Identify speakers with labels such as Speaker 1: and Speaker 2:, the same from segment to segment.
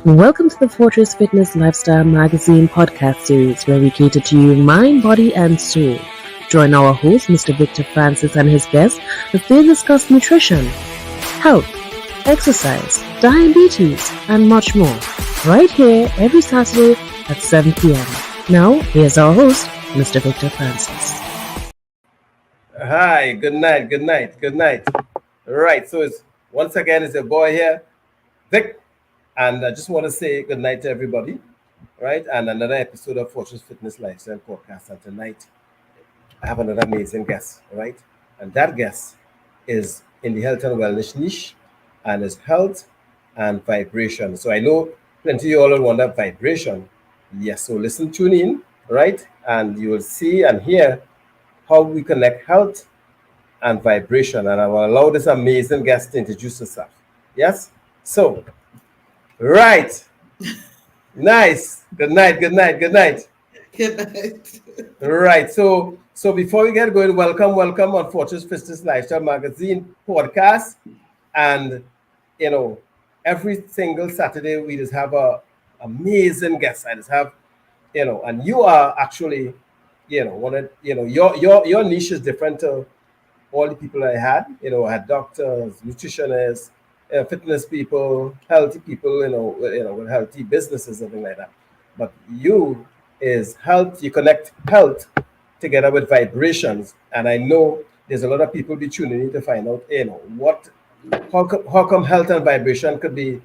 Speaker 1: Welcome to the Fortress Fitness Lifestyle Magazine podcast series where we cater to you mind, body, and soul. Join our host, Mr. Victor Francis, and his guests as they discuss nutrition, health, exercise, diabetes, and much more. Right here every Saturday at 7 p.m. Now, here's our host, Mr. Victor Francis.
Speaker 2: Hi, good night. Right, so once again, it's your boy here, Vic, and I just want to say good night to everybody, right? And another episode of Fortress Fitness Lifestyle Podcast. And tonight, I have another amazing guest, right? And that guest is in the health and wellness niche, and is health and vibration. So I know plenty of you all will wonder vibration. Yes, so listen, tune in, right? And you will see and hear how we connect health and vibration. And I will allow this amazing guest to introduce herself. Yes? So, right. Nice. Good night.
Speaker 3: Good night.
Speaker 2: Right. So before we get going, welcome on Fortress Fitness Lifestyle Magazine podcast. And every single Saturday we just have a amazing guest. I just have, and you are actually, your niche is different to all the people I had. I had doctors, nutritionists, fitness people, healthy people, with healthy businesses, something like that. But you is health. You connect health together with vibrations, and I know there's a lot of people be tuning in to find out, how come health and vibration could be,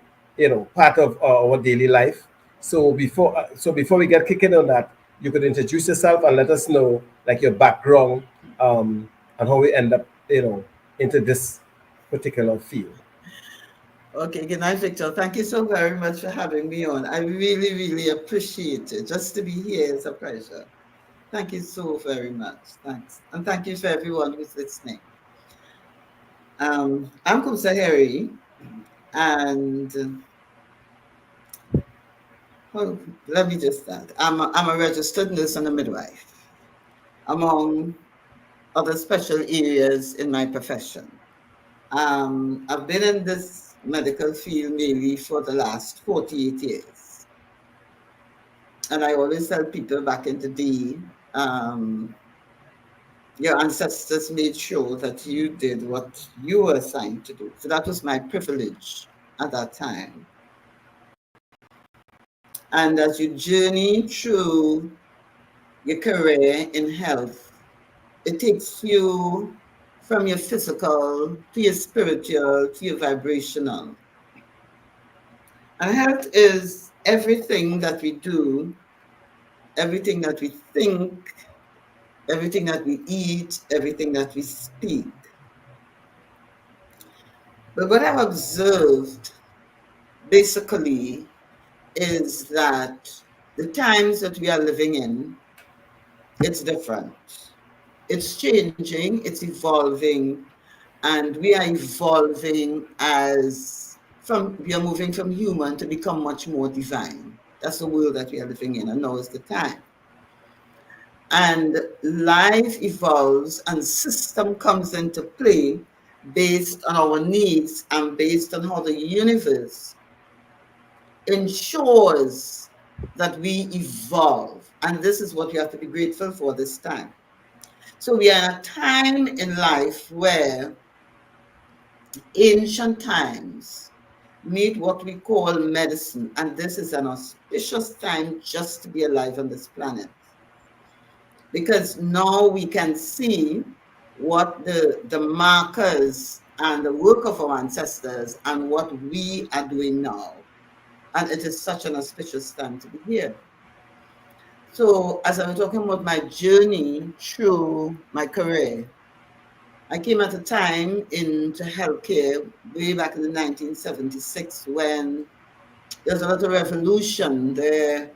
Speaker 2: part of our daily life. So before we get kicking on that, you could introduce yourself and let us know like your background, and how we end up, into this particular field.
Speaker 3: Okay, good night, Victor. Thank you so very much for having me on. I really, really appreciate it. Just to be here is a pleasure. Thank you so very much. Thanks. And thank you for everyone who's listening. I'm Kumsa Harry, and let me just start. I'm a registered nurse and a midwife, among other special areas in my profession. I've been in this medical field maybe for the last 48 years. And I always tell people back in the day, your ancestors made sure that you did what you were assigned to do. So that was my privilege at that time. And as you journey through your career in health, it takes you from your physical to your spiritual to your vibrational. And health is everything that we do, everything that we think, everything that we eat, everything that we speak. But what I've observed basically is that the times that we are living in, it's different. It's changing, it's evolving, and we are evolving we are moving from human to become much more divine. That's the world that we are living in, and now is the time. And life evolves and system comes into play based on our needs and based on how the universe ensures that we evolve. And this is what we have to be grateful for this time. So we are in a time in life where ancient times meet what we call medicine. And this is an auspicious time just to be alive on this planet. Because now we can see what the markers and the work of our ancestors and what we are doing now. And it is such an auspicious time to be here. So as I'm talking about my journey through my career, I came at a time into healthcare way back in the 1976 when there was a lot of revolution. There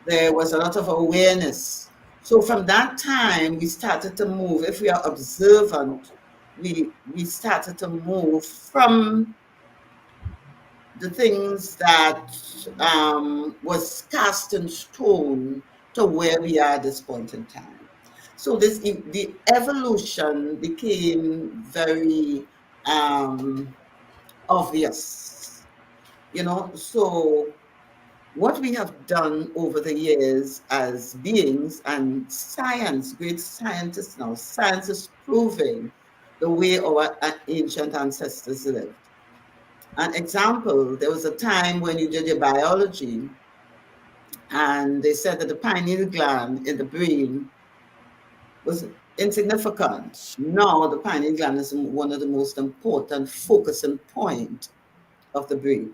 Speaker 3: was a lot of awareness. So from that time, we started to move. If we are observant, we started to move from the things that was cast in stone to where we are at this point in time. So the evolution became very obvious, So what we have done over the years as beings and science, great scientists now, science is proving the way our ancient ancestors lived. An example, there was a time when you did your biology and they said that the pineal gland in the brain was insignificant. Now the pineal gland is one of the most important focusing point of the brain.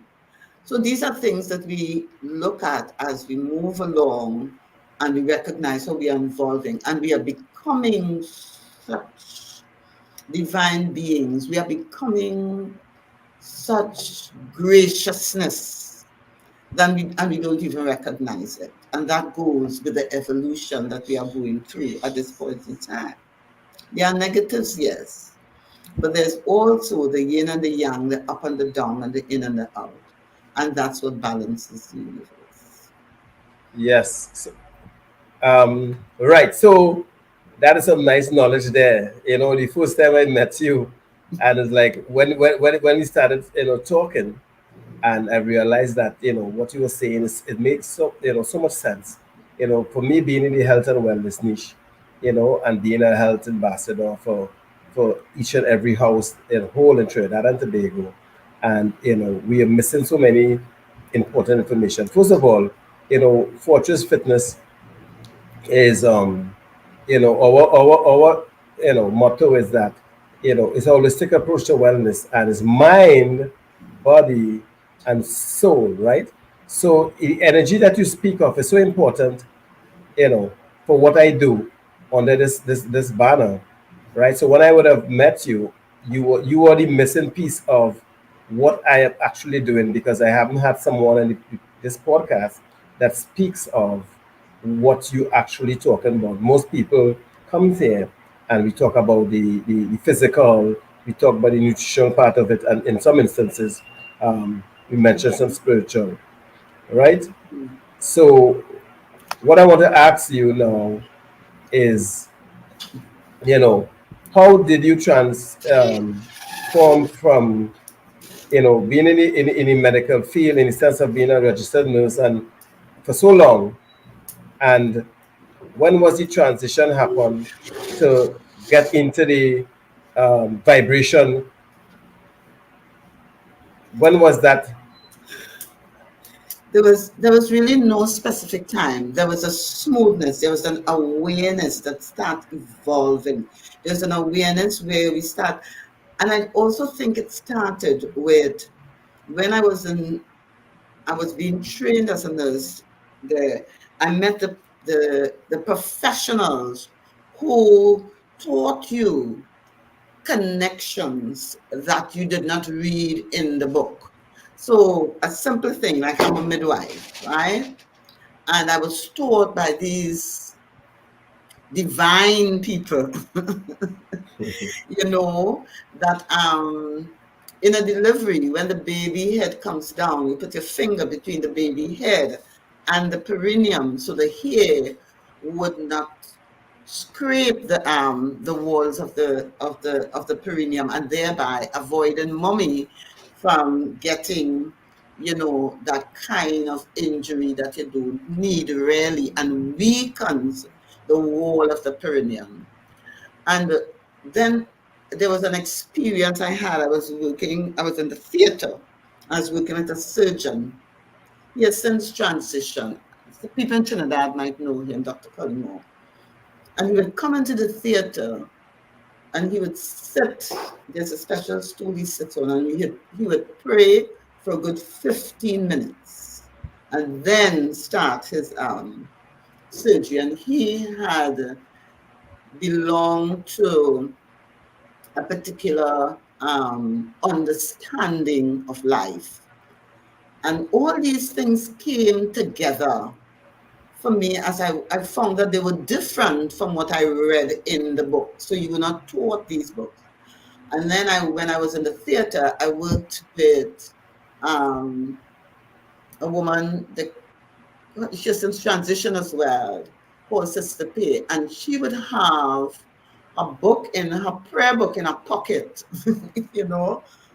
Speaker 3: So these are things that we look at as we move along and we recognize how we are evolving and we are becoming such divine beings. We are becoming such graciousness and we don't even recognize it. And that goes with the evolution that we are going through at this point in time. There are negatives, yes, but there's also the yin and the yang, the up and the down, and the in and the out. And that's what balances the universe.
Speaker 2: Yes. Right. So that is some nice knowledge there. You know, the first time I met you, and it's like when we started, talking, and I realized that what you were saying is it makes so much sense. For me being in the health and wellness niche, and being a health ambassador for each and every house in whole in Trinidad and Tobago, and we are missing so many important information. First of all, Fortress Fitness is our motto is that it's a holistic approach to wellness and it's mind, body, and soul, right? So the energy that you speak of is so important, you know, for what I do under this banner, right? So when I would have met you, you were the missing piece of what I am actually doing because I haven't had someone in this podcast that speaks of what you actually talking about. Most people come here and we talk about the physical, we talk about the nutritional part of it, and in some instances, we mention some spiritual, right?
Speaker 3: Mm.
Speaker 2: So what I want to ask you now is, you know, how did you form from, being in the medical field in the sense of being a registered nurse and for so long, and when was the transition happen to get into the vibration? When was that?
Speaker 3: There was really no specific time. There was a smoothness. There was an awareness that start evolving. There's an awareness where we start, and I also think it started with when I was being trained as a nurse. I met the professionals who taught you connections that you did not read in the book. So a simple thing like I'm a midwife, right? And I was taught by these divine people, that in a delivery, when the baby head comes down, you put your finger between the baby head and the perineum, so the hair would not scrape the walls of the perineum, and thereby avoiding mommy from getting that kind of injury that you don't need really and weakens the wall of the perineum. And then there was an experience I had. I was in the theater. I was working with a surgeon. He has since transitioned. The people in Trinidad might know him, Dr. Cullimore. And he would come into the theater and he would sit. There's a special stool he sits on, and he would pray for a good 15 minutes and then start his surgery. And he had belonged to a particular understanding of life. And all these things came together for me as I found that they were different from what I read in the book. So you were not taught these books. And then when I was in the theater, I worked with a woman that she's in transition as well, called Sister P. And she would have a book in her prayer book in her pocket,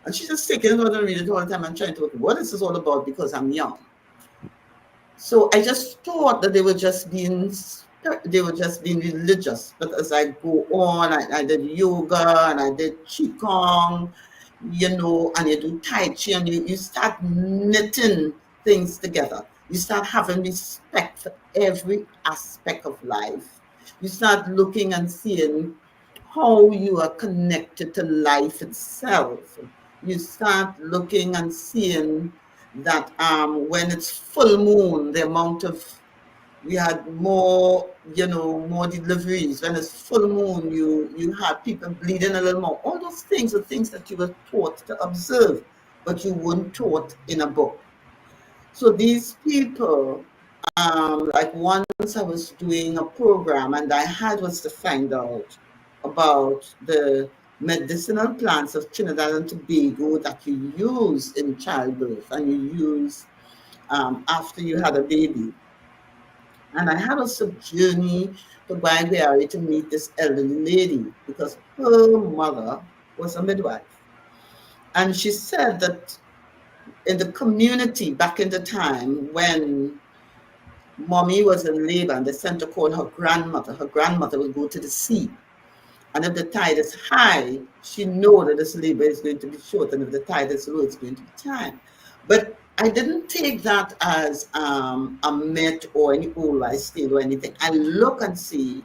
Speaker 3: and she just taking it out and read it all the time and trying to look, what is this all about because I'm young. So I just thought that they were just being religious. But as I go on, I did yoga and I did qigong, and you do tai chi, and you start knitting things together. You start having respect for every aspect of life. You start looking and seeing how you are connected to life itself. You start looking and seeing that when it's full moon, the amount of we had more, more deliveries. When it's full moon, you had people bleeding a little more. All those things are things that you were taught to observe, but you weren't taught in a book. So these people, like once I was doing a program and I had was to find out about the medicinal plants of Trinidad and Tobago that you use in childbirth and you use after you had a baby. And I had a journey to Guayguayari to meet this elderly lady because her mother was a midwife. And she said that in the community back in the time when mommy was in labor and they sent to call her grandmother would go to the sea. And if the tide is high, she know that this labor is going to be short. And if the tide is low, it's going to be time. But I didn't take that as a myth or any old life tale or anything. I look and see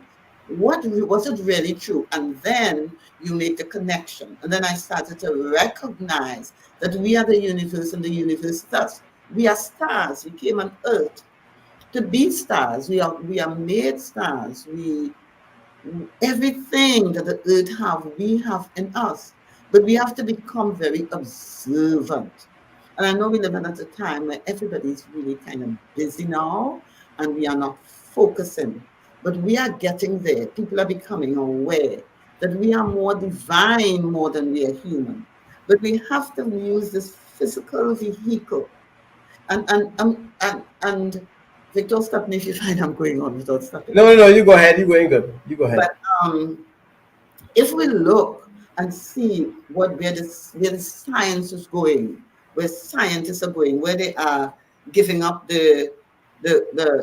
Speaker 3: what was it really true, and then you make the connection. And then I started to recognize that we are the universe, and the universe is us. We are stars. We came on Earth to be stars. We are made stars. Everything that the earth have, we have in us. But we have to become very observant. And I know we live in at a time where everybody's really kind of busy now and we are not focusing. But we are getting there. People are becoming aware that we are more divine more than we are human. But we have to use this physical vehicle. And Victor, stop me if you find I'm going on without stopping.
Speaker 2: No, you go ahead. You're going good. You go ahead.
Speaker 3: But if we look and see where the science is going, where scientists are going, where they are giving up the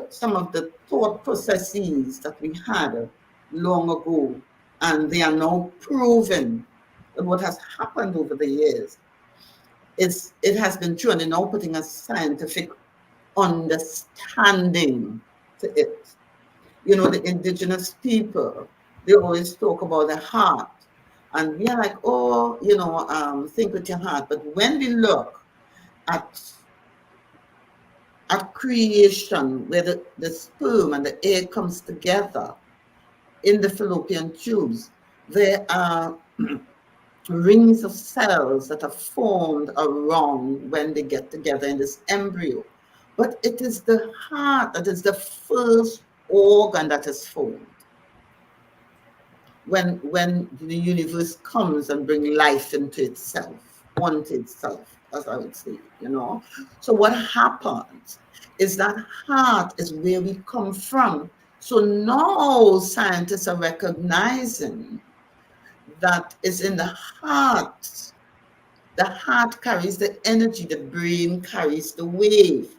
Speaker 3: some of the thought processes that we had long ago, and they are now proven that what has happened over the years it has been true, and they're now putting a scientific understanding to it. The indigenous people, they always talk about the heart. And we are like, oh, think with your heart. But when we look at creation, where the sperm and the egg comes together in the fallopian tubes, there are rings of cells that are formed around when they get together in this embryo. But it is the heart that is the first organ that is formed when the universe comes and bring life into itself, onto itself, as I would say, So what happens is that heart is where we come from. So now scientists are recognizing that is in the heart. The heart carries the energy, the brain carries the wave.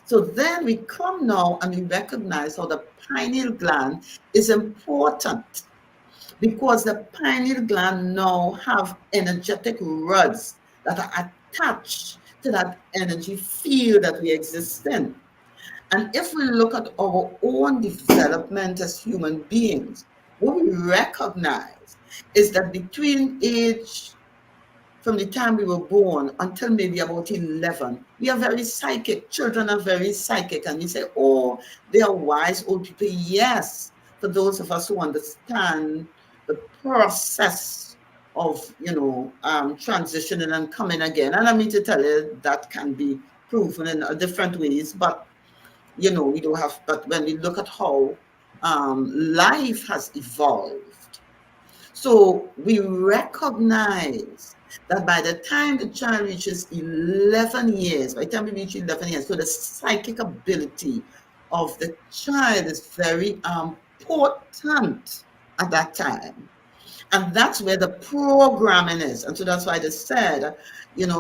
Speaker 3: So then we come now and we recognize how the pineal gland is important, because the pineal gland now have energetic rods that are attached to that energy field that we exist in. And if we look at our own development as human beings, what we recognize is that from the time we were born until maybe about 11, we are very psychic. Children are very psychic. And we say, oh, they are wise old people. Yes, for those of us who understand the process of, transitioning and coming again. And I mean to tell you, that can be proven in different ways. But, we don't have, but when we look at how life has evolved, so we recognize that by the time the child reaches 11 years, by the time we reach 11 years, so the psychic ability of the child is very important at that time. And that's where the programming is. And so that's why they said,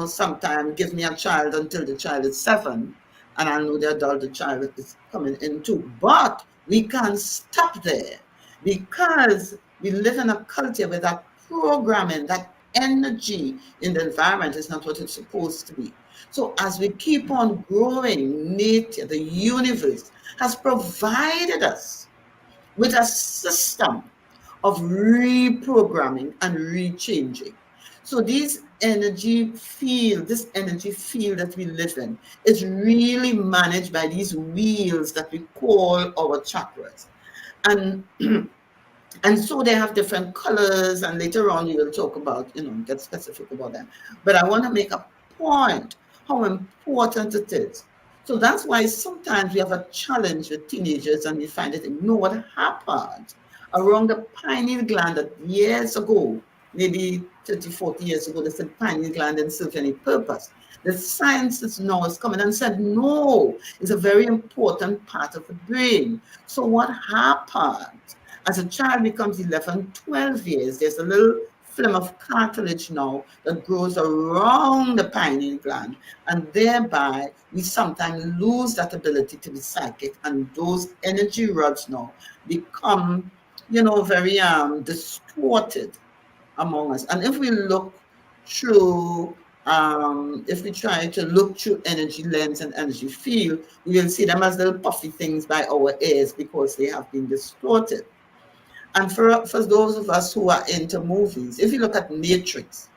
Speaker 3: sometimes give me a child until the child is 7. and I know the adult, the child is coming in too. But we can't stop there because we live in a culture where that programming, that energy in the environment is not what it's supposed to be. So as we keep on growing, nature, the universe has provided us with a system of reprogramming and rechanging. So this energy field that we live in is really managed by these wheels that we call our chakras. And and so they have different colors, and later on you will talk about, get specific about them. But I want to make a point how important it is. So that's why sometimes we have a challenge with teenagers and we find it, what happened around the pineal gland that years ago, maybe 30, 40 years ago, they said pineal gland didn't serve any purpose. The science is now is coming and said, no, it's a very important part of the brain. So what happened? As a child becomes 11, 12 years, there's a little film of cartilage now that grows around the pineal gland, and thereby we sometimes lose that ability to be psychic, and those energy rods now become, very distorted among us. And if we look through, if we try to look through energy lens and energy field, we will see them as little puffy things by our ears because they have been distorted. And for those of us who are into movies, if you look at Matrix,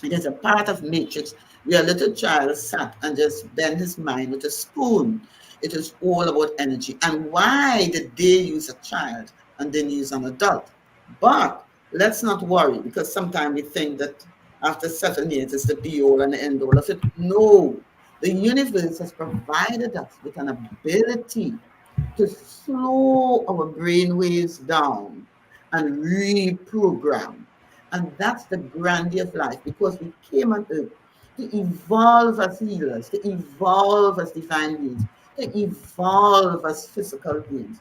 Speaker 3: it is a part of Matrix where a little child sat and just bent his mind with a spoon. It is all about energy. And why did they use a child and then use an adult? But let's not worry, because sometimes we think that after 7 years it's the be all and the end all of it. No, the universe has provided us with an ability to slow our brain waves down and reprogram. And that's the grandeur of life, because we came on earth to evolve as healers, to evolve as divine beings, to evolve as physical beings,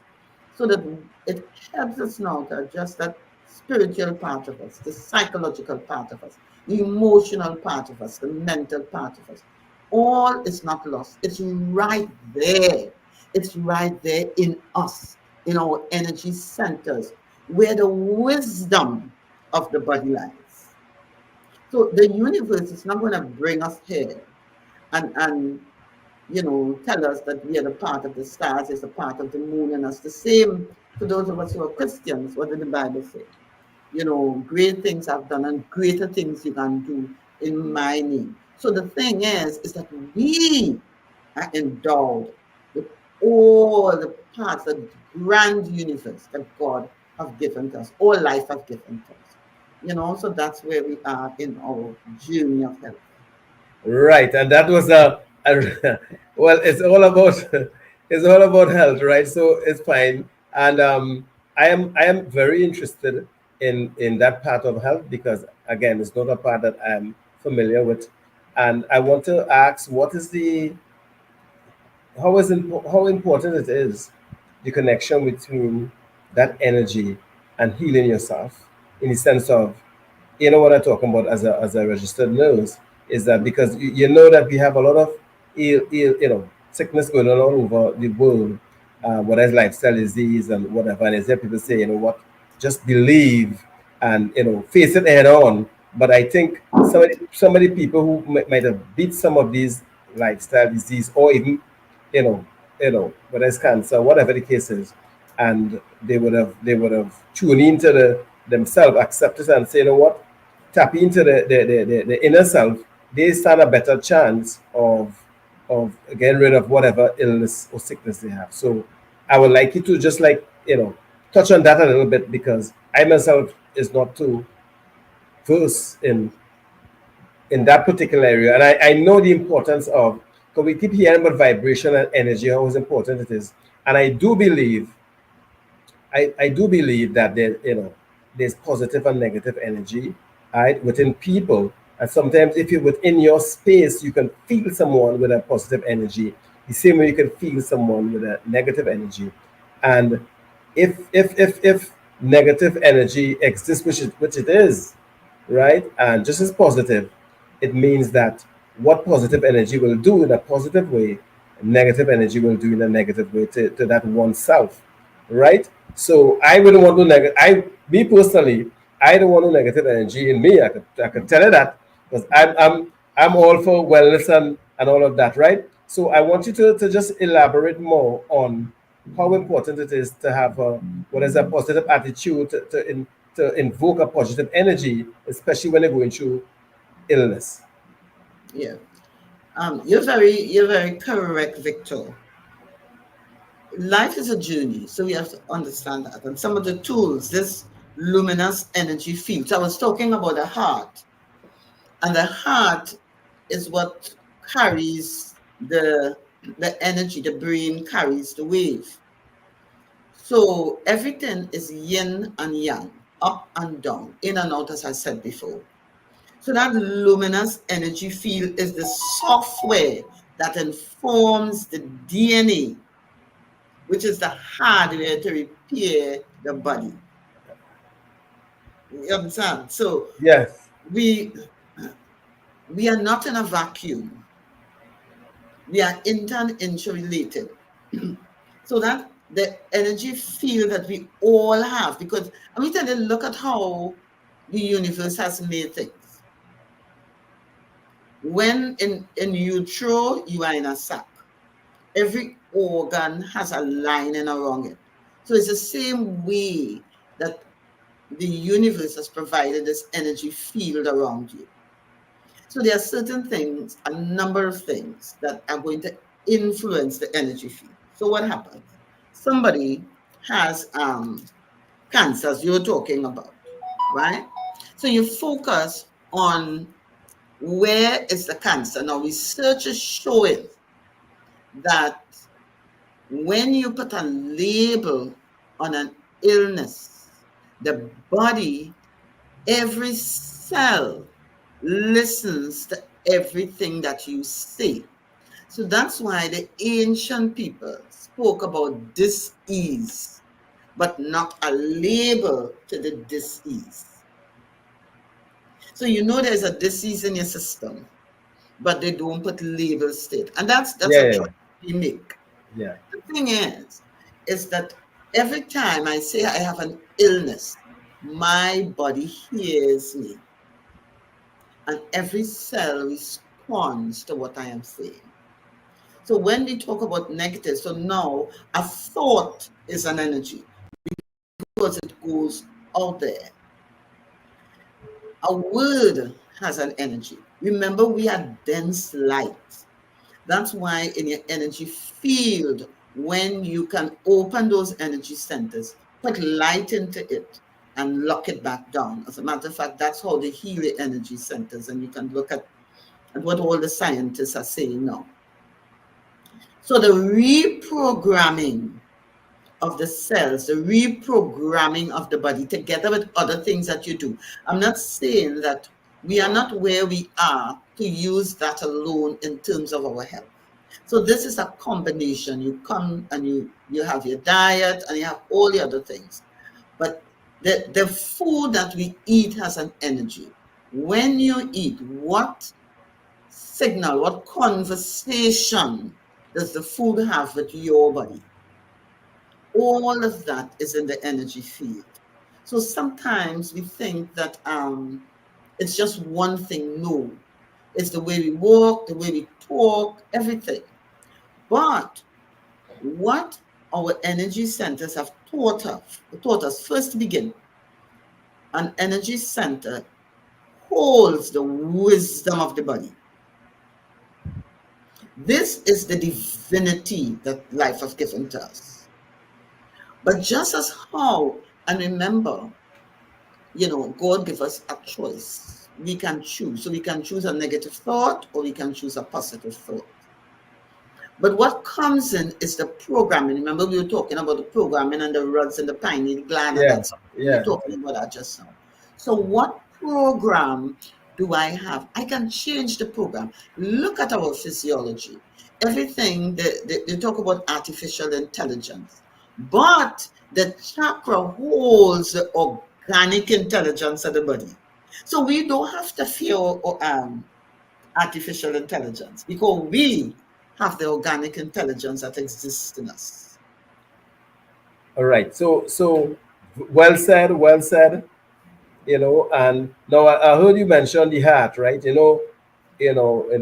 Speaker 3: so that it helps us now to adjust that spiritual part of us, the psychological part of us, the emotional part of us, the mental part of us. All is not lost. It's right there. It's right there in us, in our energy centers, where the wisdom of the body lies. So the universe is not going to bring us here and tell us that we are a part of the stars, is a part of the moon, and us. The same for those of us who are Christians. What did the Bible say? Great things I've done and greater things you can do in my name. So the thing is that we are endowed with all the parts, the grand universe that God have given to us, all life have given to us. So that's where we are in our journey of health.
Speaker 2: Right, and that was well, it's all about health, right? So it's fine, and I am very interested in that part of health, because again, it's not a part that I'm familiar with, and I want to ask, what is the how important it is, the connection between that energy and healing yourself, in the sense of, what I'm talking about as a registered nurse, is that because you know that we have a lot of sickness going on all over the world, whether it's lifestyle disease and whatever. And as people say, what, just believe and face it head on. But I think some of the people who might have beat some of these lifestyle disease, or even whether it's cancer, whatever the case is, and they would have tuned into themselves, accept it, and say, what, tap into the inner self, they stand a better chance of getting rid of whatever illness or sickness they have. So I would like you to just touch on that a little bit, because I myself is not too versed in that particular area. And I know the importance of, because we keep hearing about vibration and energy, how important it is. And I do believe that there's positive and negative energy, right, within people. And sometimes if you're within your space, you can feel someone with a positive energy, the same way you can feel someone with a negative energy. And if negative energy exists, which it is, right, and just as positive, it means that what positive energy will do in a positive way negative energy will do in a negative way to that oneself, right? So I wouldn't want to negative. Me personally, I don't want no negative energy in me. I could tell you that because I'm all for wellness and all of that, right? So I want you to just elaborate more on how important it is to have what is a positive attitude to invoke a positive energy, especially when you're going through illness.
Speaker 3: Yeah. You're very correct, Victor. Life is a journey, so we have to understand that. And some of the tools, this luminous energy field. So I was talking about the heart, and the heart is what carries the energy. The brain carries the wave. So everything is yin and yang, up and down, in and out, as I said before. So that luminous energy field is the software that informs the DNA, which is the hardware to repair the body. You understand? So
Speaker 2: Yes.
Speaker 3: we we are not in a vacuum. We are interrelated. So that the energy field that we all have, because I mean, tell you, look at how the universe has made things. When in utero, you are in a sac. Every organ has a lining around it. So it's the same way that the universe has provided this energy field around you. So there are certain things, a number of things that are going to influence the energy field. So what happens? Somebody has cancer, as you're talking about, right? So you focus on where is the cancer. Now research is showing that when you put a label on an illness, the body, every cell listens to everything that you say. So that's why the ancient people spoke about dis-ease, but not a label to the dis-ease. So you know there's a disease in your system, but they don't put labels to it. And that's
Speaker 2: Yeah,
Speaker 3: a
Speaker 2: yeah,
Speaker 3: choice we make.
Speaker 2: yeah.
Speaker 3: The thing is that every time I say I have an illness, my body hears me, and every cell responds to what I am saying. So when we talk about negative, so now a thought is an energy because it goes out there. A word has an energy. Remember, we are dense light. That's why in your energy field, when you can open those energy centers, put light into it and lock it back down. As a matter of fact, that's how they heal the energy centers. And you can look at what all the scientists are saying now. So the reprogramming of the cells, the reprogramming of the body, together with other things that you do. I'm not saying that we are not where we are to use that alone in terms of our health. So this is a combination. You come and you have your diet and you have all the other things. But the food that we eat has an energy. When you eat, what signal, what conversation does the food have with your body? All of that is in the energy field. So sometimes we think that it's just one thing. No, it's the way we walk, the way we talk, everything. But what our energy centers have taught us first to begin, an energy center holds the wisdom of the body. This is the divinity that life has given to us. But just as how, and remember, God gives us a choice. We can choose. So we can choose a negative thought or we can choose a positive thought. But what comes in is the programming. Remember, we were talking about the programming and the rods and the pineal gland and
Speaker 2: Yeah,
Speaker 3: that stuff. We were
Speaker 2: yeah.
Speaker 3: talking about that just now. So what program do I have? I can change the program. Look at our physiology. Everything, they talk about artificial intelligence. But the chakra holds the organic intelligence of the body. So we don't have to fear artificial intelligence because we have the organic intelligence that exists in us.
Speaker 2: All right. So well said, well said. And now I heard you mention the heart, right? In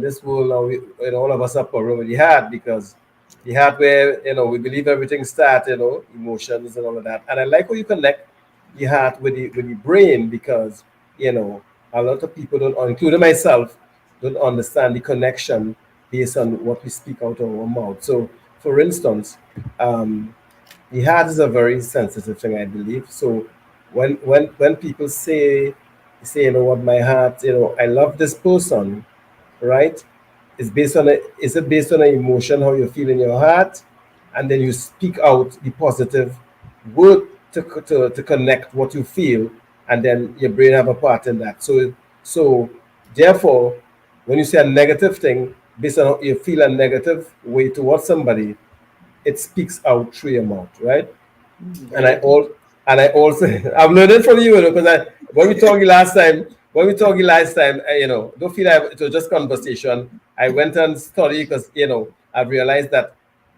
Speaker 2: this world now, all of us are problem with the heart, because the heart where we believe everything starts, emotions and all of that. And I like how you connect the heart with the brain, because you know a lot of people don't, including myself, don't understand the connection based on what we speak out of our mouth. So, for instance, um, the heart is a very sensitive thing, I believe. So when people say, what, my heart, I love this person, right? Is it based on an emotion, how you feel in your heart, and then you speak out the positive word to connect what you feel, and then your brain have a part in that. So therefore, when you say a negative thing based on how you feel a negative way towards somebody, it speaks out through your mouth, right? and I
Speaker 3: Very good.
Speaker 2: all and I also I've learned it from you, because when we talked last time, don't feel like it was just conversation. I went and studied, because I've realized that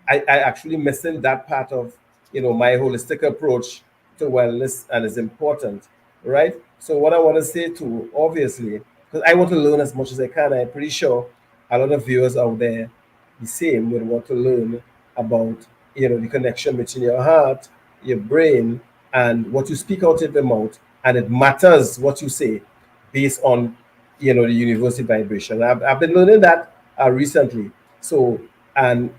Speaker 2: I actually missing that part of my holistic approach to wellness, and it's important, right? So what I want to say too, obviously, because I want to learn as much as I can. I'm pretty sure a lot of viewers out there the same would want to learn about the connection between your heart, your brain, and what you speak out of the mouth, and it matters what you say based on the universal vibration. I've been learning that recently. So, and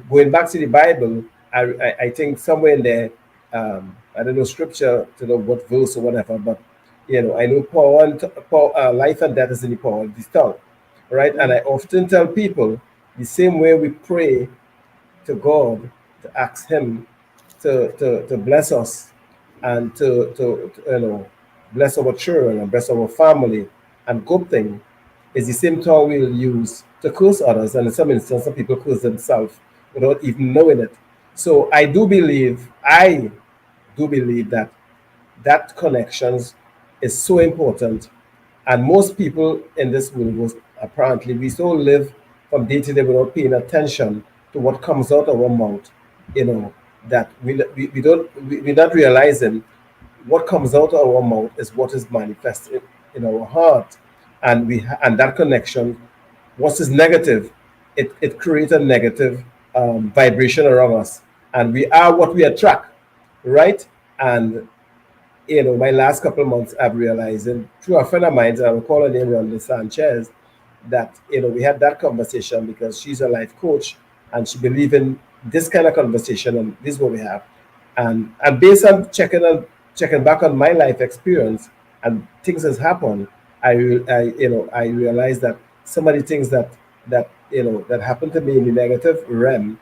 Speaker 2: going back to the Bible, I think somewhere in there, I don't know scripture to know what verse or whatever, but I know life and death is in the power of the tongue, right? And I often tell people the same way we pray to God, to ask Him to bless us, and to bless our children and bless our family and good thing, is the same tongue we'll use to curse others. And in some instances, some people curse themselves without even knowing it. So I do believe that connections is so important. And most people in this world was apparently we so live from day to day without paying attention to what comes out of our mouth, that we're not realizing what comes out of our mouth is what is manifested in our heart. And that connection, what is negative, it creates a negative vibration around us, and we are what we attract, right? And my last couple of months, I've realized, and through a friend of mine, I will call her name Rhonda Sanchez, that we had that conversation, because she's a life coach, and she believes in this kind of conversation, and this is what we have. And based on checking back on my life experience and things has happened, I realized that some of the things that happened to me in the negative realm,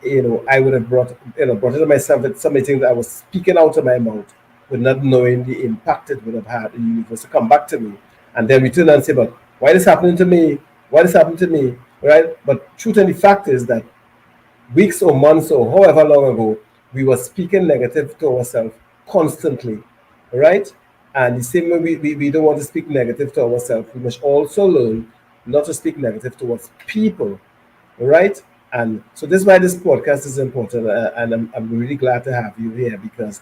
Speaker 2: I would have brought it to myself with some of the things that I was speaking out of my mouth, with not knowing the impact it would have had in the universe to come back to me. And then we turn and say, but why this happening to me? Why this happening to me? Right? But truth and the fact is that weeks or months or however long ago, we were speaking negative to ourselves constantly. Right? And the same way we don't want to speak negative to ourselves, we must also learn not to speak negative towards people, right? And so this is why this podcast is important, and I'm really glad to have you here, because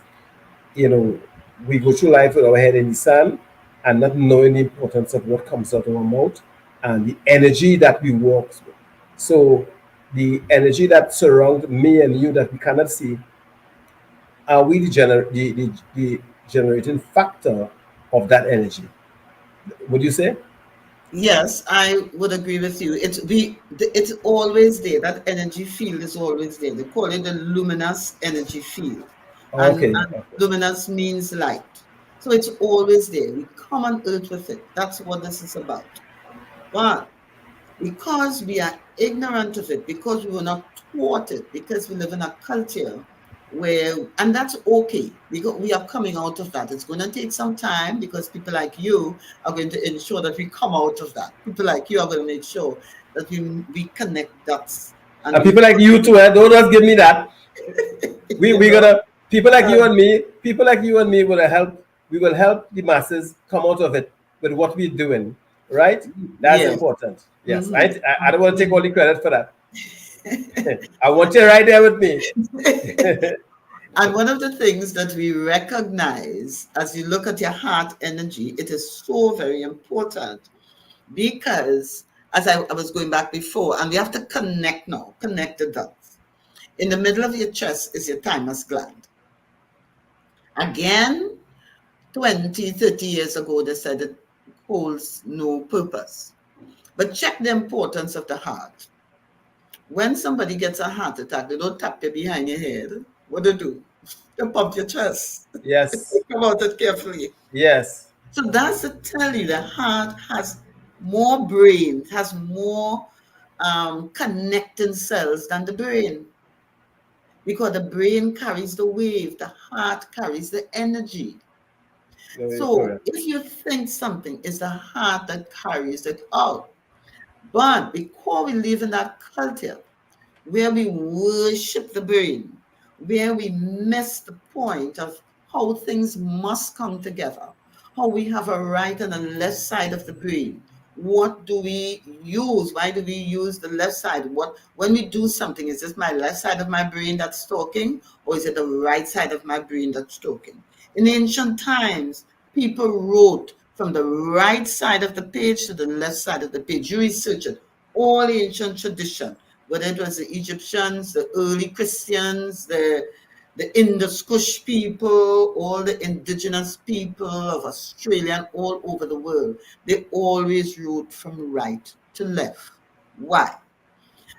Speaker 2: you know we go through life with our head in the sand, and not knowing the importance of what comes out of our mouth, and the energy that we walk through. So the energy that surrounds me and you that we cannot see, are we the generating factor of that energy? Would you say?
Speaker 3: Yes, I would agree with you. It's always there. That energy field is always there. They call it the luminous energy field.
Speaker 2: Okay,
Speaker 3: And luminous means light. So it's always there. We come on earth with it. That's what this is about. But because we are ignorant of it, because we were not taught it, because we live in a culture where, and that's okay. We are coming out of that. It's going to take some time, because people like you are going to ensure that we come out of that. People like you are going to make sure that we connect dots, and
Speaker 2: and people like you too, don't just give me that. we
Speaker 3: you
Speaker 2: we
Speaker 3: know,
Speaker 2: gonna people like you
Speaker 3: um,
Speaker 2: and me, people like you and me will help. We will help the masses come out of it with what we're doing, right? That's
Speaker 3: yes.
Speaker 2: important. Yes,
Speaker 3: Mhm.
Speaker 2: I don't want to take all the credit for that. I want you right there with me.
Speaker 3: And one of the things that we recognize as you look at your heart energy, it is so very important because, as I was going back before, and we have to connect now, connect the dots. In the middle of your chest is your thymus gland. Again, 20, 30 years ago, they said it holds no purpose. But check the importance of the heart. When somebody gets a heart attack, they don't tap you behind your head. What do they do? They pump your chest.
Speaker 2: Yes.
Speaker 3: Think about it carefully.
Speaker 2: Yes.
Speaker 3: So that's to tell you the heart has more brain, has more connecting cells than the brain. Because the brain carries the wave, the heart carries the energy.
Speaker 2: Very
Speaker 3: So
Speaker 2: correct.
Speaker 3: if you think something, it's the heart that carries it out. But because we live in that culture where we worship the brain, where we miss the point of how things must come together, how we have a right and a left side of the brain. What do we use? Why do we use the left side? What when we do something, is this my left side of my brain that's talking, or is it the right side of my brain that's talking? In ancient times, people wrote from the right side of the page to the left side of the page. You research it. All ancient tradition, whether it was the Egyptians, the early Christians, the Indus Kush people, all the indigenous people of Australia and all over the world, they always wrote from right to left. Why?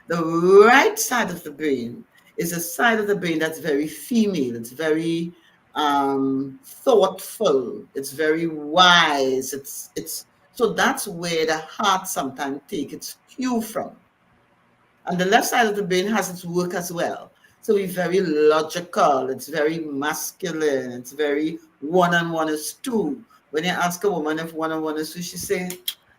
Speaker 3: The right side of the brain is a side of the brain that's very female. It's very thoughtful. It's very wise. It's so that's where the heart sometimes take its cue from. And the left side of the brain has its work as well. So it's very logical, it's very masculine, it's very one and one is two. When you ask a woman if one and one is two, she say,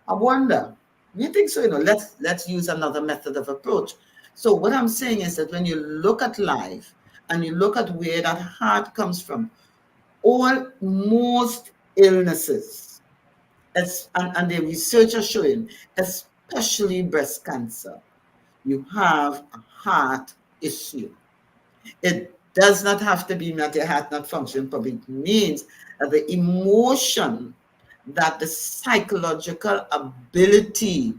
Speaker 3: I wonder. You think so? Let's use another method of approach. So what I'm saying is that when you look at life and you look at where that heart comes from, most illnesses, and the research are showing, especially breast cancer, you have a heart issue. It does not have to be that your heart not functioning, but it means that the emotion, that the psychological ability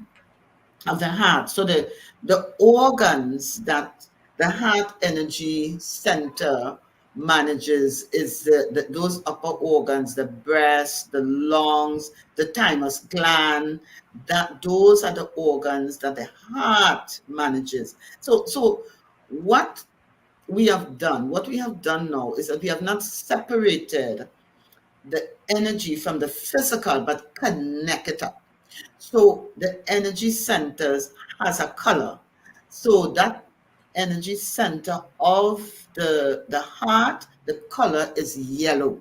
Speaker 3: of the heart, so the organs that the heart energy center manages is those upper organs, the breast, the lungs, the thymus gland, that those are the organs that the heart manages. So what we have done now is that we have not separated the energy from the physical, but connect it up. So the energy centers has a color. So that energy center of the heart, the color is yellow.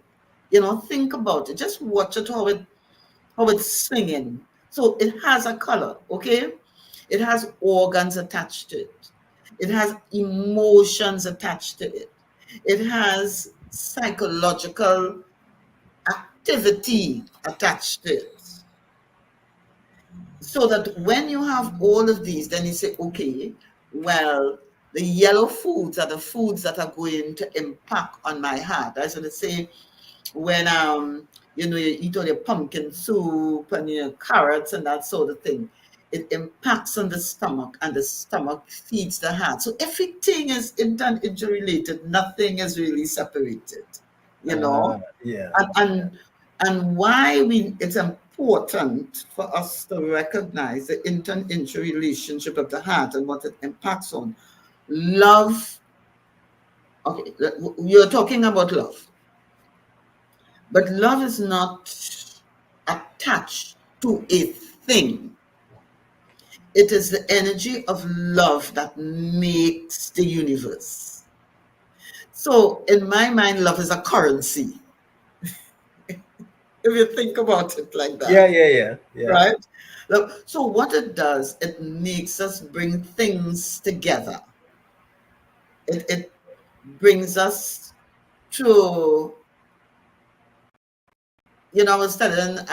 Speaker 3: Think about it. Just watch it how it's swinging. So it has a color, okay? It has organs attached to it. It has emotions attached to it. It has psychological activity attached to it. So that when you have all of these, then you say, okay, well, the yellow foods are the foods that are going to impact on my heart. That's what I say when you eat all your pumpkin soup and your carrots and that sort of thing. It impacts on the stomach, and the stomach feeds the heart. So everything is interrelated. Nothing is really separated. You know,
Speaker 2: Yeah.
Speaker 3: and why it's important for us to recognize the interrelationship of the heart and what it impacts on. Love. Okay, you're talking about love, but love is not attached to a thing. It is the energy of love that makes the universe. So in my mind, love is a currency. If you think about it like
Speaker 2: Yeah,
Speaker 3: that,
Speaker 2: yeah, yeah, yeah.
Speaker 3: right? So what it does, it makes us bring things together. It brings us to, I was telling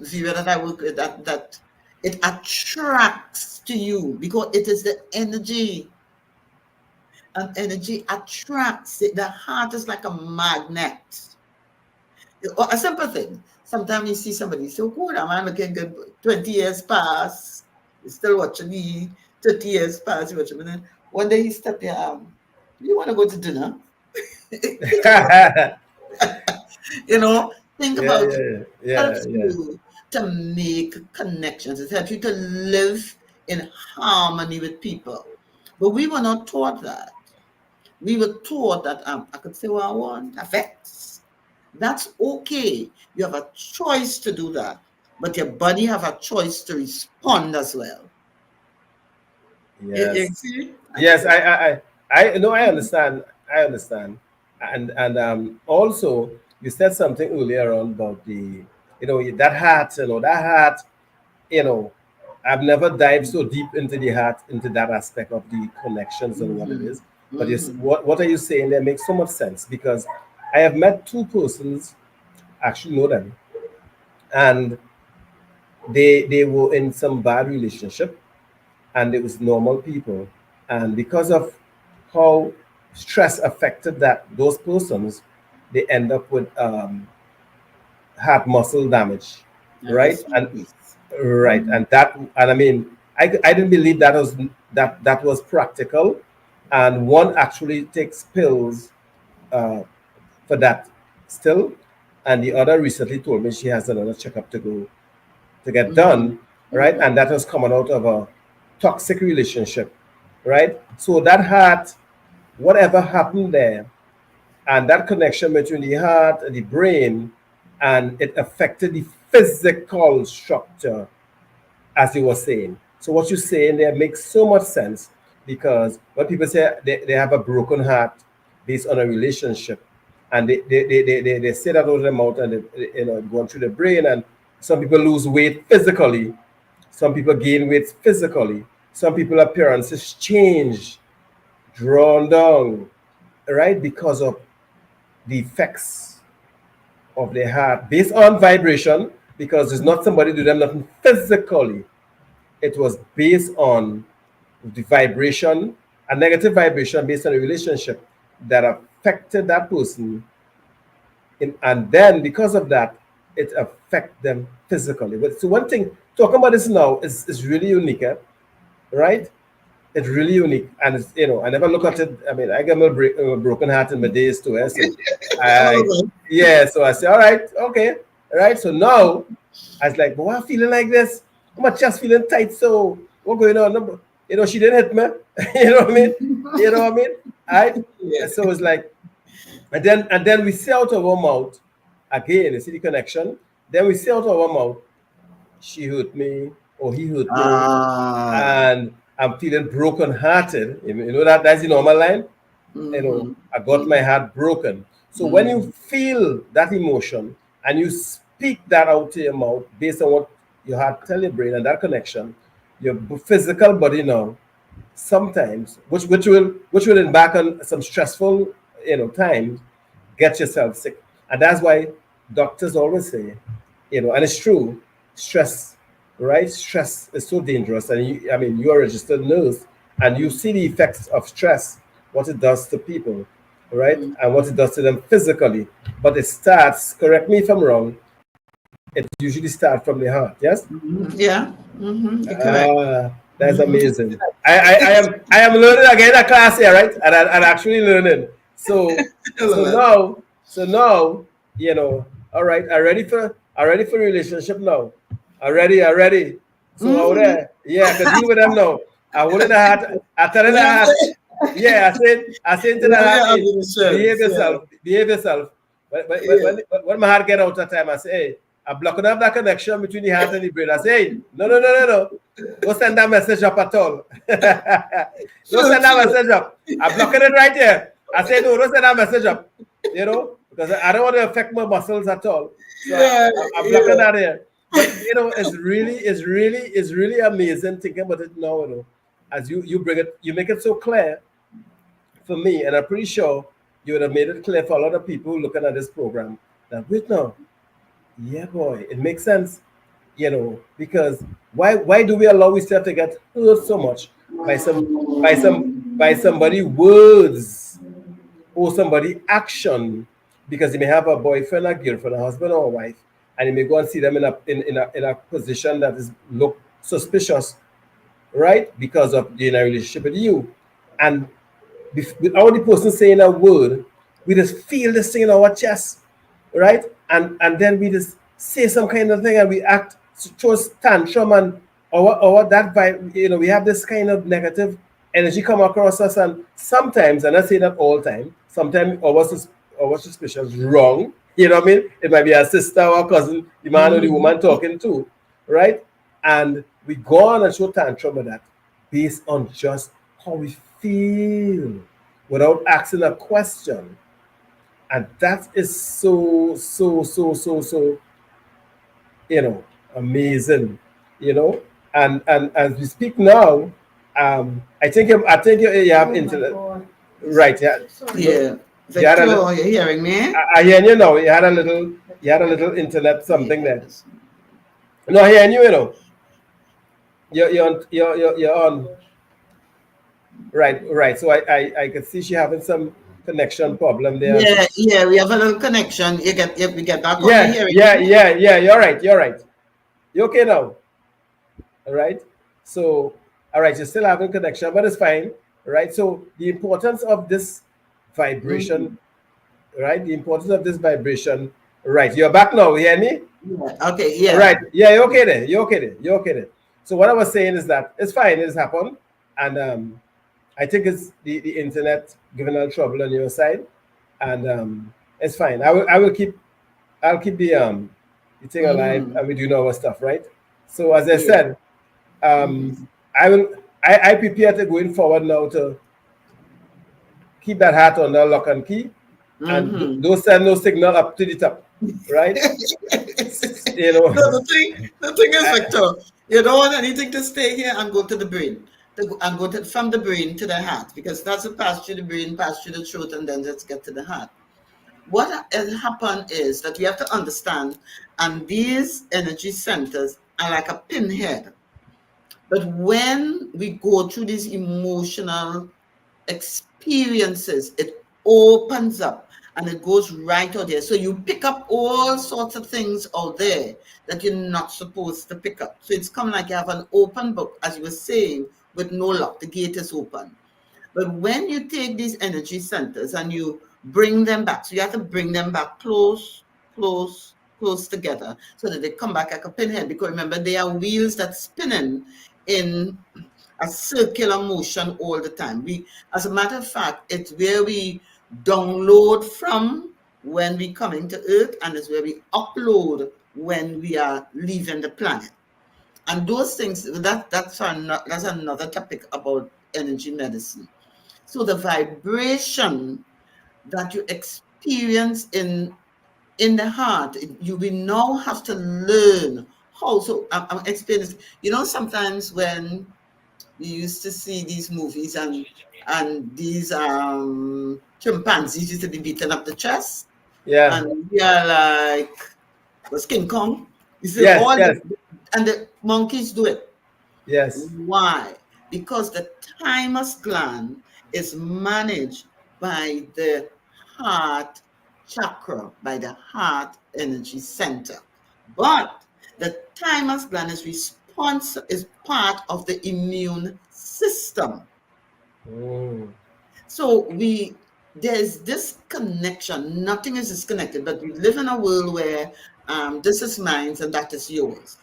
Speaker 3: Vera that I work with that it attracts to you because it is the energy. and energy attracts it. The heart is like a magnet. Or a simple thing. Sometimes you see somebody so good, a man looking good, 20 years pass, he's still watching me, 30 years pass, you watching me. Then one day he stepped there, you want to go to dinner? Think about
Speaker 2: Yeah,
Speaker 3: you know, think
Speaker 2: yeah,
Speaker 3: about
Speaker 2: yeah,
Speaker 3: helps
Speaker 2: yeah.
Speaker 3: you to make connections. It helps you to live in harmony with people. But we were not taught that. We were taught that I could say what I want, affects. That's okay. You have a choice to do that. But your body have a choice to respond as well. You
Speaker 2: Yes.
Speaker 3: see? I
Speaker 2: Yes,
Speaker 3: think
Speaker 2: I know, I understand. I understand. And also you said something earlier on about the, that heart, that heart, you know, I've never dived so deep into the heart, into that aspect of the connections and what it
Speaker 3: mm-hmm,
Speaker 2: is. But yes,
Speaker 3: mm-hmm,
Speaker 2: what are you saying there makes so much sense, because I have met two persons, actually know them, and they were in some bad relationship, and it was normal people, and because of how stress affected those persons, they end up with heart muscle damage,
Speaker 3: and
Speaker 2: right?
Speaker 3: rest in
Speaker 2: And
Speaker 3: peace.
Speaker 2: right,
Speaker 3: Mhm,
Speaker 2: and I mean, I didn't believe that was practical, and one actually takes pills uh, for that still, and the other recently told me she has another checkup to get
Speaker 3: mhm,
Speaker 2: done, right?
Speaker 3: mhm,
Speaker 2: And that was coming out of a toxic relationship, right? So that heart, whatever happened there, and that connection between the heart and the brain, and it affected the physical structure, as you were saying. So what you're saying there makes so much sense, because when people say they have a broken heart based on a relationship, and they say that out of their mouth, and going through the brain, and some people lose weight physically, some people gain weight physically, some people appearances change, drawn down, right, because of the effects of their heart based on vibration, because there's not somebody do them nothing physically. It was based on the vibration, a negative vibration based on a relationship that affected that person, and then because of that, it affect them physically. But so one thing talking about this now is really unique, right? It's really unique, and it's, I never look at it. I mean, I got a broken heart in my days too, so
Speaker 3: all
Speaker 2: I,
Speaker 3: of us.
Speaker 2: yeah, so I say, all right, okay, all right. So now I was like, but why I'm feeling like this? My chest feeling tight. So what going on? No, she didn't hit me. You know what I mean? You know what I mean? Right?
Speaker 3: Yeah.
Speaker 2: And so it's like, and then we say out of our mouth again. You see the connection? Then we say out of our mouth, she hurt me or he hurt me,
Speaker 3: Ah.
Speaker 2: and I'm feeling broken hearted. That's the normal line.
Speaker 3: Mm-hmm,
Speaker 2: I got my
Speaker 3: mm-hmm,
Speaker 2: heart broken. So when you
Speaker 3: mm-hmm,
Speaker 2: feel that emotion and you speak that out to your mouth based on what your heart tell your brain and that connection, your physical body now sometimes, which will embark on some stressful times, get yourself sick. And that's why doctors always say, and it's true, stress, right? Stress is so dangerous. And I mean, you're a registered nurse, and you see the effects of stress, what it does to people, right?
Speaker 3: mm-hmm,
Speaker 2: And what it does to them physically. But it starts, correct me if I'm wrong, it usually starts from the heart, yes?
Speaker 3: mm-hmm. Yeah. Mm-hmm. You're correct.
Speaker 2: Ah, that's
Speaker 3: Mm-hmm.
Speaker 2: amazing. I am learning again a class here, right? And I'm actually learning. So
Speaker 3: All of
Speaker 2: so
Speaker 3: us.
Speaker 2: now so now all right. I ready for relationship now. I ready. So out
Speaker 3: Mm-hmm.
Speaker 2: there, yeah, I could deal with them now. I holding the heart. I telling
Speaker 3: You
Speaker 2: the
Speaker 3: have
Speaker 2: heart.
Speaker 3: to,
Speaker 2: Yeah, I said to
Speaker 3: you
Speaker 2: the
Speaker 3: have
Speaker 2: heart,
Speaker 3: your
Speaker 2: hey, behave
Speaker 3: ambitions. Yeah.
Speaker 2: yourself, behave yourself. But
Speaker 3: Yeah.
Speaker 2: when my heart get out that time, I say, hey, I'm blocking up that connection between the heart and the brain. I say, hey, no, no, no, no, no. Don't send that message up at all. Don't
Speaker 3: True,
Speaker 2: send that
Speaker 3: true.
Speaker 2: message up. I'm blocking it right there. I say, no, don't send that message up. Because I don't want to affect my muscles at all. So
Speaker 3: Yeah.
Speaker 2: I'm blocking
Speaker 3: Yeah.
Speaker 2: that here. But it's really amazing thinking about it now. As you bring it, you make it so clear for me, and I'm pretty sure you would have made it clear for a lot of people looking at this program that wait now, yeah, boy, it makes sense, because why do we allow ourselves to get hurt so much? by somebody words or somebody action, because he may have a boyfriend, a girlfriend, a husband or a wife, and he may go and see them in a position that is look suspicious, right? Because of in a relationship with you. And without the person saying a word, we just feel this thing in our chest, right? And then we just say some kind of thing and we act, throw tantrum, and our that vibe, we have this kind of negative energy come across us. And sometimes, and I say that all time, sometimes our suspicion is wrong. You know what I mean? It might be a sister or a cousin, the man or the woman talking to, right? And we go on and show tantrum with that based on just how we feel without asking a question. And that is so you know amazing. you know and as we speak now, I think you have internet, right? Yeah. No,
Speaker 3: Yeah.
Speaker 2: you had a
Speaker 3: Victor,
Speaker 2: little,
Speaker 3: are you hearing me?
Speaker 2: I hear you now. You had a little internet something there.
Speaker 3: Yes.
Speaker 2: No, I hear you. You're on. Right. So I could see she having some connection problem there.
Speaker 3: Yeah, yeah, we have a little connection. We get back on. You
Speaker 2: Yeah,
Speaker 3: hearing
Speaker 2: yeah,
Speaker 3: me?
Speaker 2: yeah, yeah. You're right. You're right. You okay now? All right. So, all right, you're still having connection, but it's fine. All right. So the importance of this vibration,
Speaker 3: Mhm.
Speaker 2: right? The importance of this vibration. Right. You're back now. You hear me?
Speaker 3: Yeah. Okay,
Speaker 2: All
Speaker 3: yeah.
Speaker 2: right. Yeah, you're okay there. You're okay there. You're okay there. So what I was saying is that it's fine. It's happened, and I think it's the internet giving her trouble on your side, and it's fine. I'll keep the thing alive,
Speaker 3: Mm-hmm.
Speaker 2: and we do our stuff, right? So as I
Speaker 3: Yeah.
Speaker 2: said, um, I will. I prepare to going forward now to keep that hat on the lock and key, and
Speaker 3: Mm-hmm.
Speaker 2: don't send no signal up to the top, right? You
Speaker 3: No,
Speaker 2: know,
Speaker 3: the thing is, Victor, you don't want anything to stay here and go to the brain. And go from the brain to the heart, because that's a pass through the brain, pass through the throat, and then let's get to the heart. What has happened is that we have to understand, and these energy centers are like a pinhead. But when we go through these emotional experiences, it opens up and it goes right out there. So you pick up all sorts of things out there that you're not supposed to pick up. So it's come like you have an open book, as you were saying, with no lock. The gate is open. But when you take these energy centers and you bring them back, so you have to bring them back close together so that they come back like a pinhead. Because remember, they are wheels that spinning in a circular motion all the time. As a matter of fact, it's where we download from when we come into Earth, and it's where we upload when we are leaving the planet. And those things, that's another topic about energy medicine. So the vibration that you experience in the heart, you will now have to learn how. So I'm explaining this. Sometimes when we used to see these movies, and these chimpanzees used to be beating up the chest,
Speaker 2: yeah,
Speaker 3: and we are like, was King Kong. You see
Speaker 2: yes,
Speaker 3: all
Speaker 2: yes,
Speaker 3: and the monkeys do it.
Speaker 2: yes.
Speaker 3: Why? Because the thymus gland is managed by the heart chakra, by the heart energy center. But the thymus gland is part of the immune system.
Speaker 2: Mm.
Speaker 3: So there's this connection. Nothing is disconnected, but we live in a world where this is mine and that is yours.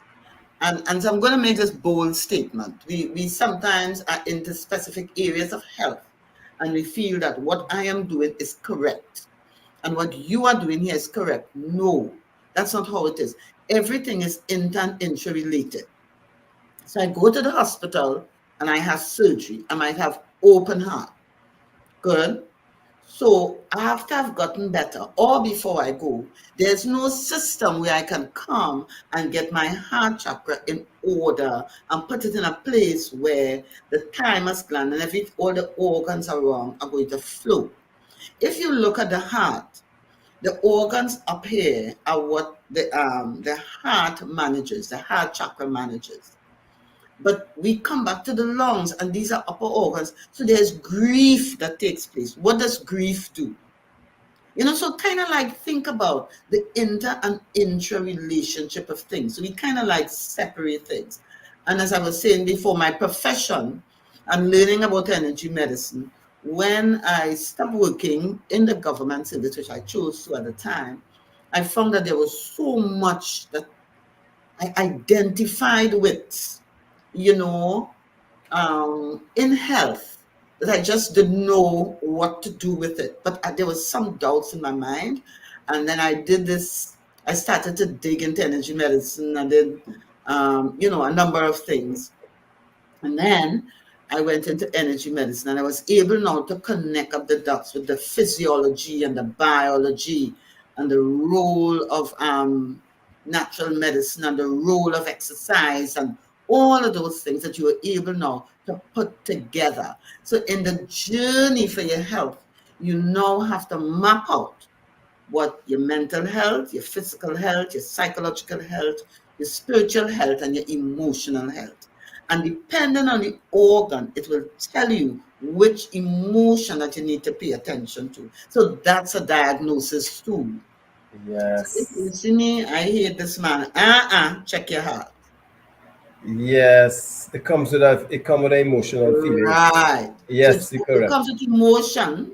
Speaker 3: And so I'm going to make this bold statement. We sometimes are into specific areas of health, and we feel that what I am doing is correct and what you are doing here is correct. No, that's not how it is. Everything is inter and interrelated. So I go to the hospital and I have surgery. I might have open heart. Good. So after I've gotten better or before I go, there's no system where I can come and get my heart chakra in order and put it in a place where the thymus gland and all the organs around are going to flow. If you look at the heart, the organs up here are what the heart manages, the heart chakra manages. But we come back to the lungs, and these are upper organs. So there's grief that takes place. What does grief do? So kind of like think about the inter and intra relationship of things. So we kind of like separate things. And as I was saying before, my profession and learning about energy medicine, when I stopped working in the government service, which I chose to at the time, I found that there was so much that I identified with, you know, in health, that I just didn't know what to do with it. But there was some doubts in my mind. And then I did this, I started to dig into energy medicine and then, a number of things. And then I went into energy medicine, and I was able now to connect up the dots with the physiology and the biology and the role of natural medicine and the role of exercise and all of those things that you were able now to put together. So in the journey for your health, you now have to map out what your mental health, your physical health, your psychological health, your spiritual health, and your emotional health. And depending on the organ, it will tell you which emotion that you need to pay attention to. So that's a diagnosis tool. So if you
Speaker 2: Yes.
Speaker 3: see me, I hear this man, check your heart.
Speaker 2: Yes. It comes with that. It comes with emotional feelings.
Speaker 3: Right. So
Speaker 2: Yes, you're
Speaker 3: it
Speaker 2: correct.
Speaker 3: comes with emotion,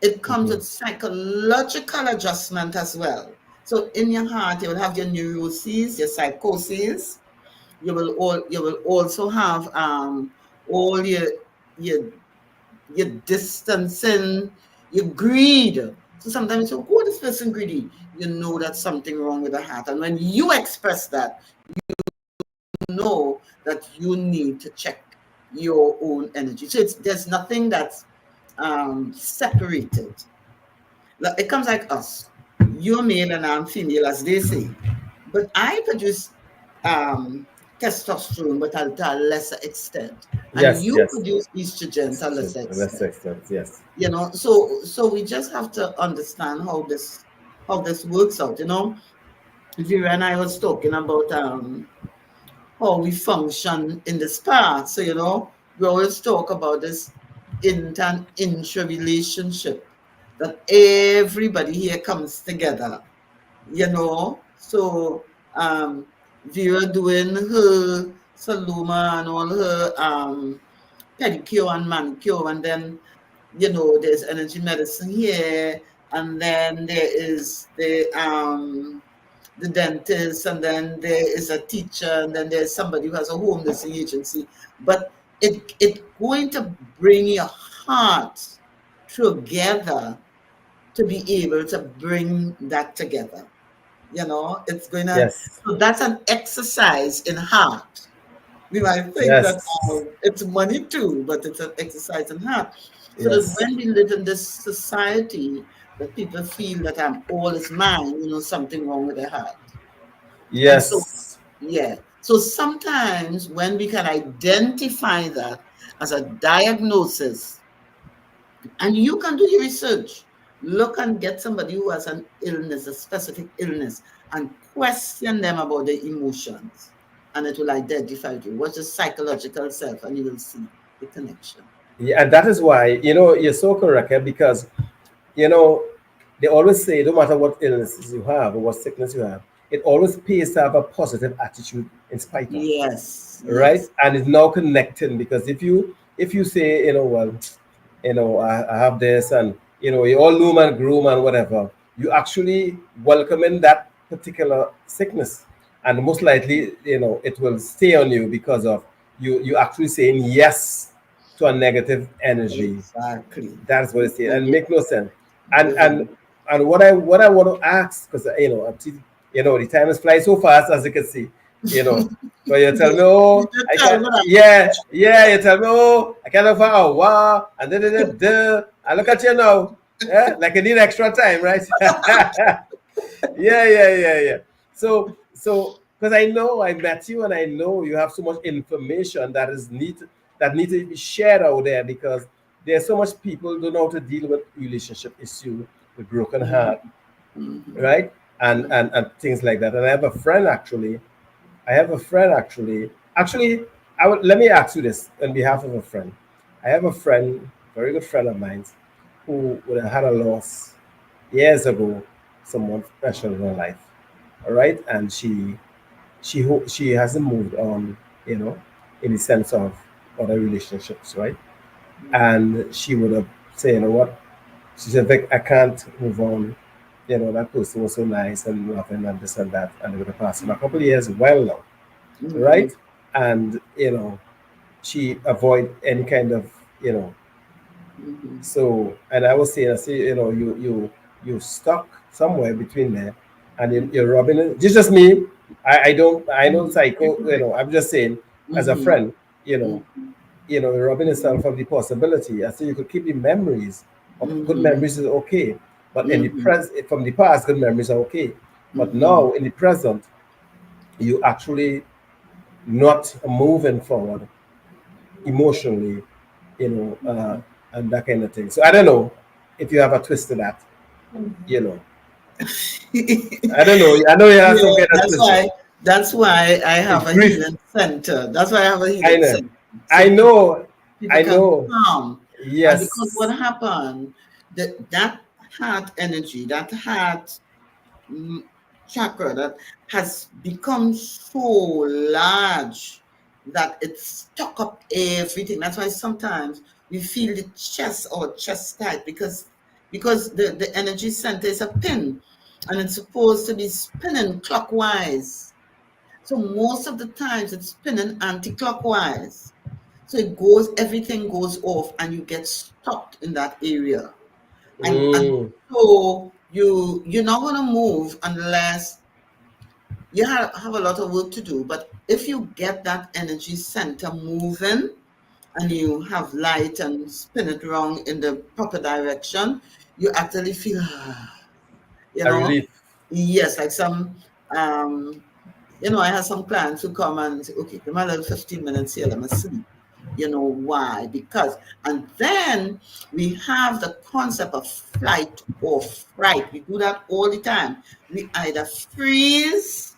Speaker 3: it comes
Speaker 2: Mhm.
Speaker 3: with psychological adjustment as well. So in your heart, you will have your neuroses, your psychoses. You will also have all your your distancing, your greed. So sometimes you say, "Oh, this person greedy." You know that's something wrong with the heart, and when you express that, know that you need to check your own energy. So there's nothing that's separated. It comes like us. You're male and I'm female, as they say. But I produce testosterone, but to a lesser extent. And
Speaker 2: Yes,
Speaker 3: you
Speaker 2: yes.
Speaker 3: produce estrogen to a
Speaker 2: Estrogen,
Speaker 3: lesser
Speaker 2: let's
Speaker 3: extent.
Speaker 2: extent, yes.
Speaker 3: So we just have to understand how this works out. Vera and I was talking about how we function in this part. So, we always talk about this inter and intra relationship that everybody here comes together, So, Vera doing her Saluma and all her pedicure and manicure, and then, there's energy medicine here, and then there is the dentist, and then there is a teacher, and then there's somebody who has a home nursing agency. But it's going to bring your heart together to be able to bring that together. It's going to,
Speaker 2: Yes,
Speaker 3: so that's an exercise in heart. We might think that
Speaker 2: yes,
Speaker 3: it's money too, but it's an exercise in heart. So that
Speaker 2: yes,
Speaker 3: when we live in this society, that people feel that all is mine, something wrong with their heart. And so,
Speaker 2: yes,
Speaker 3: yeah. So sometimes when we can identify that as a diagnosis, and you can do your research, look and get somebody who has an illness, a specific illness, and question them about their emotions. And it will identify you. What's the psychological self? And you will see the connection.
Speaker 2: yeah, and that is why you're so correct, because you know they always say no matter what illnesses you have or what sickness you have, it always pays to have a positive attitude in spite of,
Speaker 3: Yes,
Speaker 2: right?
Speaker 3: yes.
Speaker 2: And it's now connecting, because if you say, well, I have this, and you all loom and groom and whatever, you actually welcoming that particular sickness, and most likely it will stay on you because of you actually saying yes to a negative energy.
Speaker 3: Exactly.
Speaker 2: That's what it's saying,
Speaker 3: And
Speaker 2: and
Speaker 3: you,
Speaker 2: make no sense. and
Speaker 3: you're
Speaker 2: and
Speaker 3: very,
Speaker 2: and what I want to ask, because the time is flying so fast, as you can see, you know but you tell me,
Speaker 3: you
Speaker 2: oh,
Speaker 3: did
Speaker 2: I
Speaker 3: tell
Speaker 2: can't.
Speaker 3: me that.
Speaker 2: Yeah, you tell me, oh, I can't for a while, and then I look at you now, yeah, like I need extra time, right? Yeah. So because I know I met you, and I know you have so much information that need to be shared out there, because there's so much people don't know how to deal with relationship issue, with broken heart,
Speaker 3: Mhm.
Speaker 2: right? And things like that. And I have a friend actually. Actually, Let me ask you this on behalf of a friend. I have a friend, very good friend of mine, who would have had a loss years ago, someone special in her life. All right, and she hasn't moved on, in the sense of other relationships, right? And she would have said, you know what? She said, Vic, I can't move on. That person was so nice and loving and this and that, and they would have passed in a couple of years, well now,
Speaker 3: Mhm.
Speaker 2: right? And she avoid any kind of, you know
Speaker 3: Mhm.
Speaker 2: so, and I was saying, I say, you stuck somewhere between there, and you're rubbing it. This is just me. I don't psycho. I'm just saying, as a
Speaker 3: Mhm.
Speaker 2: friend, you know,
Speaker 3: Mhm.
Speaker 2: you're robbing yourself of the possibility. I say you could keep the memories. Of good
Speaker 3: Mhm.
Speaker 2: memories is okay, but in the
Speaker 3: Mhm.
Speaker 2: present, from the past, good memories are okay. But
Speaker 3: Mhm.
Speaker 2: now in the present, you actually not moving forward emotionally, you know, uh, and that kind of thing. So I don't know if you have a twist to that, you know. I don't know. I know you have some
Speaker 3: Yeah,
Speaker 2: kind of twist.
Speaker 3: that's why I have a
Speaker 2: Grief,
Speaker 3: healing center. That's why I have a
Speaker 2: I
Speaker 3: healing
Speaker 2: know.
Speaker 3: center.
Speaker 2: I
Speaker 3: So
Speaker 2: know.
Speaker 3: people
Speaker 2: I
Speaker 3: can
Speaker 2: know.
Speaker 3: calm. And because
Speaker 2: Yes.
Speaker 3: what happened, that heart energy, that heart mm, chakra that has become so large that it stuck up everything. That's why sometimes we feel the chest or chest tight because the energy center is a pin and it's supposed to be spinning clockwise. So most of the times it's spinning anti-clockwise. So everything goes off and you get stuck in that area. And
Speaker 2: Mm,
Speaker 3: so you're not gonna move unless you have a lot of work to do. But if you get that energy center moving and you have light and spin it around in the proper direction, you actually feel, you
Speaker 2: a
Speaker 3: know,
Speaker 2: relief.
Speaker 3: yes, like um, I have some clients who come and say, okay, give me a little 15 minutes here, let me sleep. You know why? Because, and then we have the concept of flight or fright. We do that all the time. We either freeze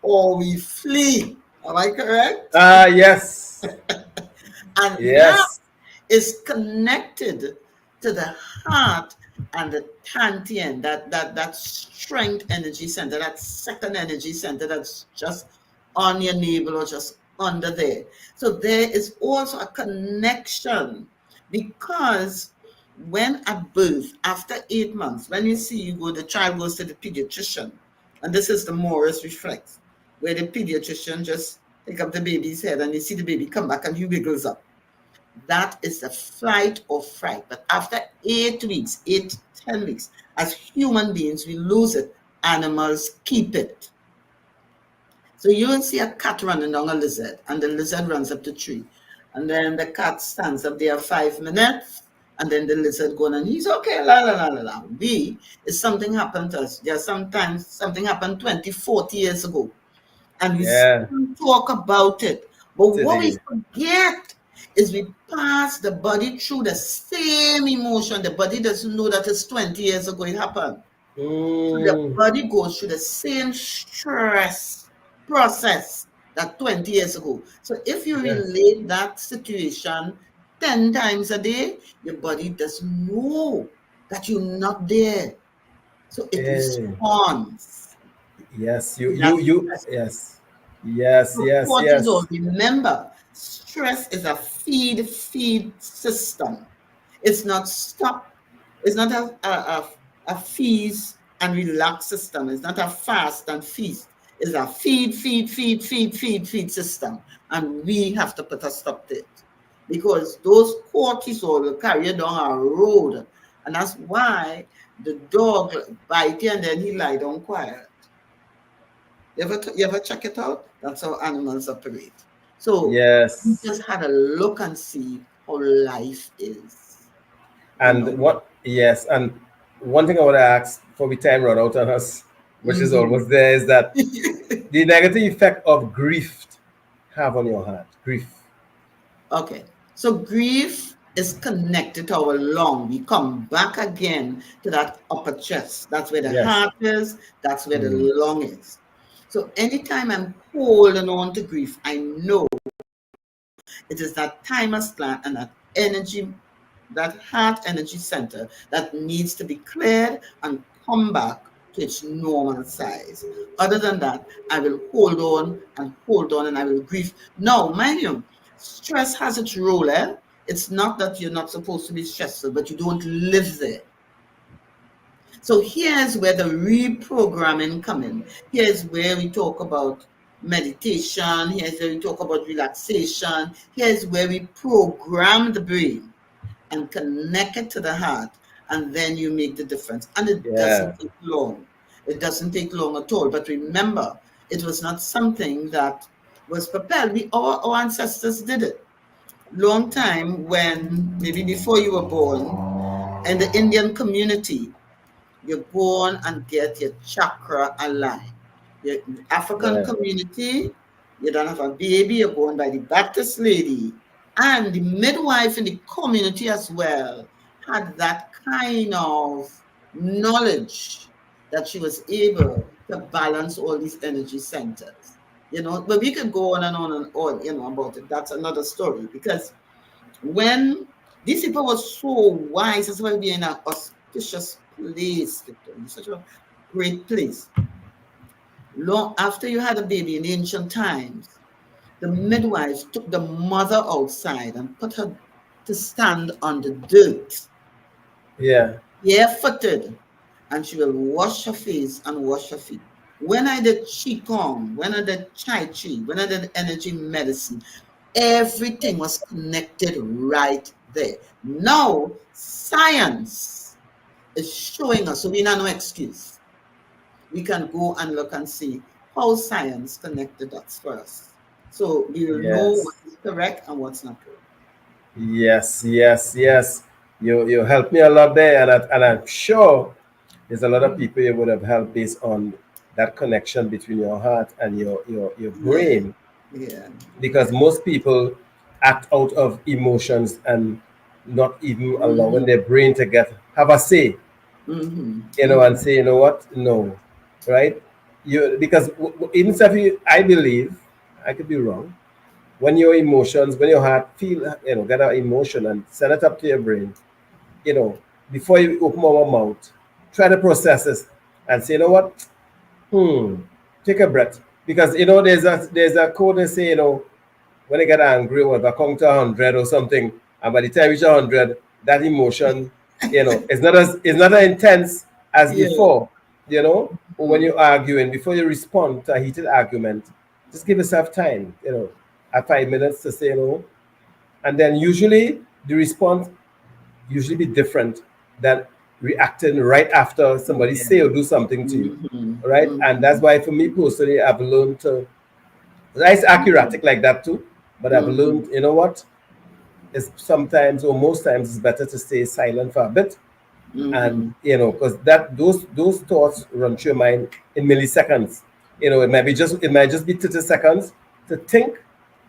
Speaker 3: or we flee. Am I correct?
Speaker 2: Ah, yes.
Speaker 3: And that
Speaker 2: Yes.
Speaker 3: is connected to the heart and the Tantian, that strength energy center, that second energy center that's just on your navel or just under there. So there is also a connection because when at birth, after 8 months, when the child goes to the pediatrician, and this is the Morris reflex, where the pediatrician just take up the baby's head and you see the baby come back and he wiggles up. That is the flight or fright. But after 8 weeks, 8 to 10 weeks, as human beings, we lose it. Animals keep it. So you will see a cat running down a lizard, and the lizard runs up the tree. And then the cat stands up there 5 minutes, and then the lizard goes, and he's okay, la la la la la. If something happened to us, yeah, sometimes something happened 20, 40 years ago, and we
Speaker 2: Yeah.
Speaker 3: still talk about it. But what we
Speaker 2: Today.
Speaker 3: forget is we pass the body through the same emotion. The body doesn't know that it's 20 years ago it happened. So the
Speaker 2: Mm,
Speaker 3: body goes through the same stress process that 20 years ago. So if you
Speaker 2: yes.
Speaker 3: relate that situation 10 times a day, your body doesn't know that you're not there. So it
Speaker 2: Eh,
Speaker 3: responds
Speaker 2: yes.
Speaker 3: to that stress.
Speaker 2: Yes. Yes.
Speaker 3: So
Speaker 2: Yes.
Speaker 3: cortisol,
Speaker 2: Yes.
Speaker 3: remember, stress is a feed system. It's not stop. It's not a feast and relax system. It's not a fast and feast. It's a feed system. And we have to put a stop to it. Because those cortisol will carry you down a road. And that's why the dog bite you and then he lie down quiet. You ever check it out? That's how animals operate. So we
Speaker 2: Yes.
Speaker 3: just had a look and see how life is, you
Speaker 2: And
Speaker 3: know.
Speaker 2: what? Yes. And one thing I want to ask before we time run out on us, which is
Speaker 3: Mhm.
Speaker 2: almost there, is that the negative effect of grief have on your heart. Grief.
Speaker 3: Okay. So grief is connected to our lung. We come back again to that upper chest. That's where the
Speaker 2: Yes.
Speaker 3: heart is. That's where the
Speaker 2: Mm.
Speaker 3: lung is. So anytime I'm holding on to grief, I know It is that thymus gland and that energy, that heart energy center that needs to be cleared and come back to its normal size. Other than that, I will hold on and I will grieve. Now, mind you, stress has its role. Eh? It's not that you're not supposed to be stressful, but you don't live there. So here's where the reprogramming come in. Here's where we talk about meditation. Here's where we talk about relaxation. Here's where we program the brain and connect it to the heart, and then you make the difference. And it
Speaker 2: Yeah.
Speaker 3: doesn't take long. It doesn't take long at all. But remember, it was not something that was prepared. Our ancestors did it long time, when maybe before you were born, in the Indian community, you go on and get your chakra aligned. Your African
Speaker 2: Yeah.
Speaker 3: community, you don't have a baby, you're going by the Baptist lady. And the midwife in the community as well had that kind of knowledge that she was able to balance all these energy centers. But we could go on and on and on, about it. That's another story. Because when these people were so wise, that's why we're in an auspicious place, Victor, in such a great place. Long after you had a baby in ancient times, the midwives took the mother outside and put her to stand on the dirt,
Speaker 2: Yeah.
Speaker 3: barefooted, and she will wash her face and wash her feet. When I did Qigong, when I did Tai Chi, when I did energy medicine, everything was connected right there. Now, science is showing us, so we have no excuse. We can go and look and see how science connected dots for us. So we will know what
Speaker 2: Yes.
Speaker 3: is correct and what's not correct.
Speaker 2: Yes. Yes. Yes. You helped me a lot there, and I'm sure there's a lot of people you would have helped based on that connection between your heart and your
Speaker 3: Yeah,
Speaker 2: brain,
Speaker 3: yeah,
Speaker 2: because most people act out of emotions and not even allowing
Speaker 3: mm-hmm,
Speaker 2: their brain to get have a say,
Speaker 3: mm-hmm,
Speaker 2: and
Speaker 3: mm-hmm,
Speaker 2: say, you know what, no, right? You because even if you, I believe, I could be wrong, when your emotions, when your heart feel, get an emotion and send it up to your brain, you know, before you open our mouth, try to process this and say, you know what, take a breath, because there's a code they say, when they get angry or if I count to 100 or something, and by the time you reach 100, that emotion, it's not as intense as
Speaker 3: yeah,
Speaker 2: before, or when
Speaker 3: mm-hmm,
Speaker 2: you're arguing, before you respond to a heated argument, just give yourself time, at 5 minutes to say, and then usually the response usually be different than reacting right after somebody
Speaker 3: yeah,
Speaker 2: say or do something to you,
Speaker 3: mm-hmm,
Speaker 2: right? And that's
Speaker 3: mm-hmm,
Speaker 2: why for me personally, I've learned to, it's accurate like that too, but I've
Speaker 3: mm-hmm,
Speaker 2: learned, you know what, it's sometimes or most times it's better to stay silent for a bit, and
Speaker 3: mm-hmm,
Speaker 2: because that those thoughts run through your mind in milliseconds. It might just be 30 seconds to think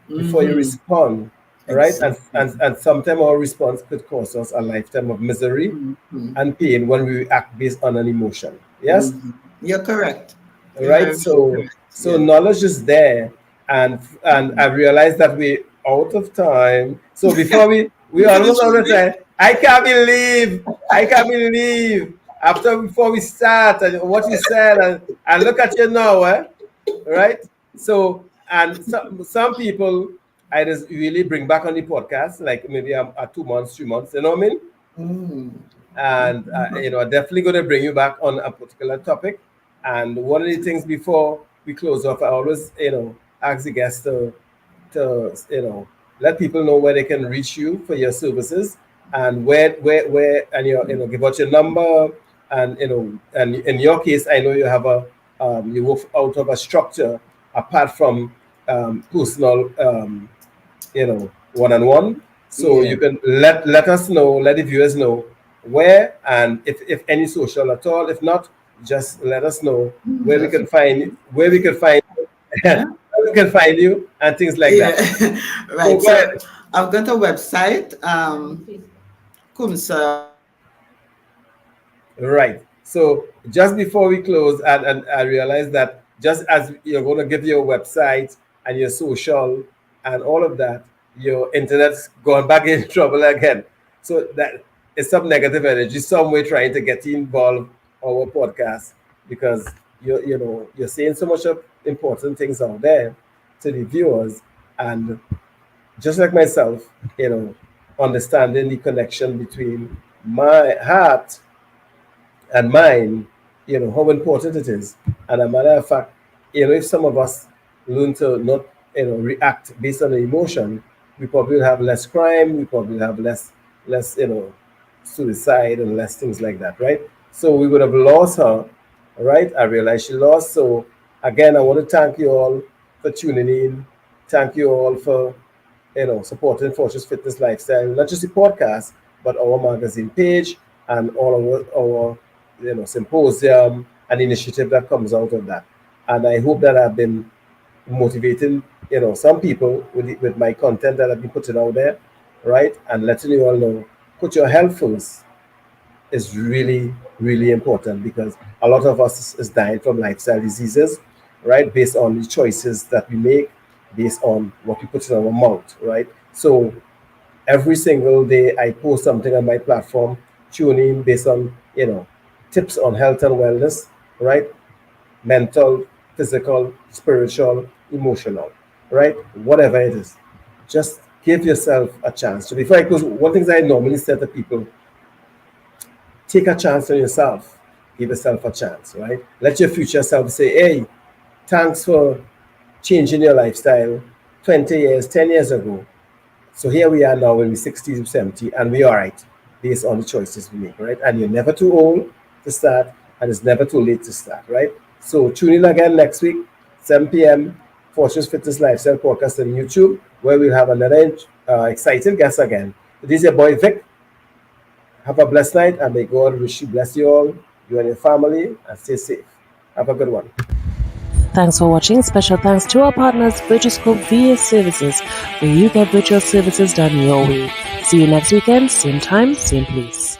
Speaker 2: before you
Speaker 3: mm-hmm.
Speaker 2: respond, right?
Speaker 3: Exactly.
Speaker 2: And sometimes our response could cause us a lifetime of misery
Speaker 3: Mm-hmm.
Speaker 2: and pain when we act based on an emotion. Yes,
Speaker 3: Mm-hmm. You're correct. You're
Speaker 2: right.
Speaker 3: very, very
Speaker 2: So
Speaker 3: correct.
Speaker 2: so
Speaker 3: Yeah.
Speaker 2: knowledge is there, and I realized that we out of time. So before we
Speaker 3: You
Speaker 2: almost
Speaker 3: finished
Speaker 2: out of
Speaker 3: already?
Speaker 2: time. I can't believe after before we start and what you said, and look at you now, right? So, and some people I just really bring back on the podcast, like maybe a 2 months, 3 months, you know what I mean?
Speaker 3: Mm.
Speaker 2: And definitely going to bring you back on a particular topic. And one of the things before we close off, I always ask the guests to let people know where they can reach you for your services, and where and give out your number, and and in your case, I know you have you work out of a structure apart from personal, one-on-one. So
Speaker 3: Yeah.
Speaker 2: you can let us know, let the viewers know where, and if any social at all. If not, just let us know where we
Speaker 3: That's
Speaker 2: can
Speaker 3: it.
Speaker 2: find where we can find
Speaker 3: Yeah.
Speaker 2: where we can find you and things like
Speaker 3: Yeah.
Speaker 2: that. So
Speaker 3: Right.
Speaker 2: go
Speaker 3: So
Speaker 2: ahead.
Speaker 3: I've got a website, Kumsa.
Speaker 2: Right. So just before we close, and I realize that just as you're going to give your website and your social and all of that, your internet's gone back in trouble again. So that is some negative energy somewhere trying to get involved our podcast because you're saying so much of important things out there to the viewers, and just like myself, understanding the connection between my heart and mind, how important it is. And a matter of fact, if some of us learn to not, react based on the emotion, we probably have less crime, we probably have less, suicide and less things like that, right? So we would have lost her, right? I realized she lost. So again, I want to thank you all for tuning in. Thank you all for supporting Fortress Fitness Lifestyle, not just the podcast, but our magazine page and all our symposium and initiative that comes out of that. And I hope that I've been motivating, some people with my content that I've been putting out there, right? And letting you all know, put your health first is really, really important because a lot of us is dying from lifestyle diseases, right? Based on the choices that we make, based on what we put in our mouth, right? So every single day I post something on my platform, tune in based on, tips on health and wellness, right? Mental, physical, spiritual, emotional, right? Whatever it is. Just give yourself a chance. So before I close, one thing I normally say to people, take a chance on yourself. Give yourself a chance, right? Let your future self say, hey, thanks for changing your lifestyle 20 years, 10 years ago. So here we are now when we're 60 to 70, and we're all right based on the choices we make, right? And you're never too old to start, and it's never too late to start, right? So tune in again next week, 7 p.m., Fortune's Fitness Lifestyle Podcast on YouTube, where we'll have another exciting guest again. This is your boy Vic. Have a blessed night, and may God bless you all, you and your family, and stay safe. Have a good one.
Speaker 1: Thanks for watching. Special thanks to our partners, Virtuoscope VA Services, where you get virtual services done your way. See you next weekend, same time, same place.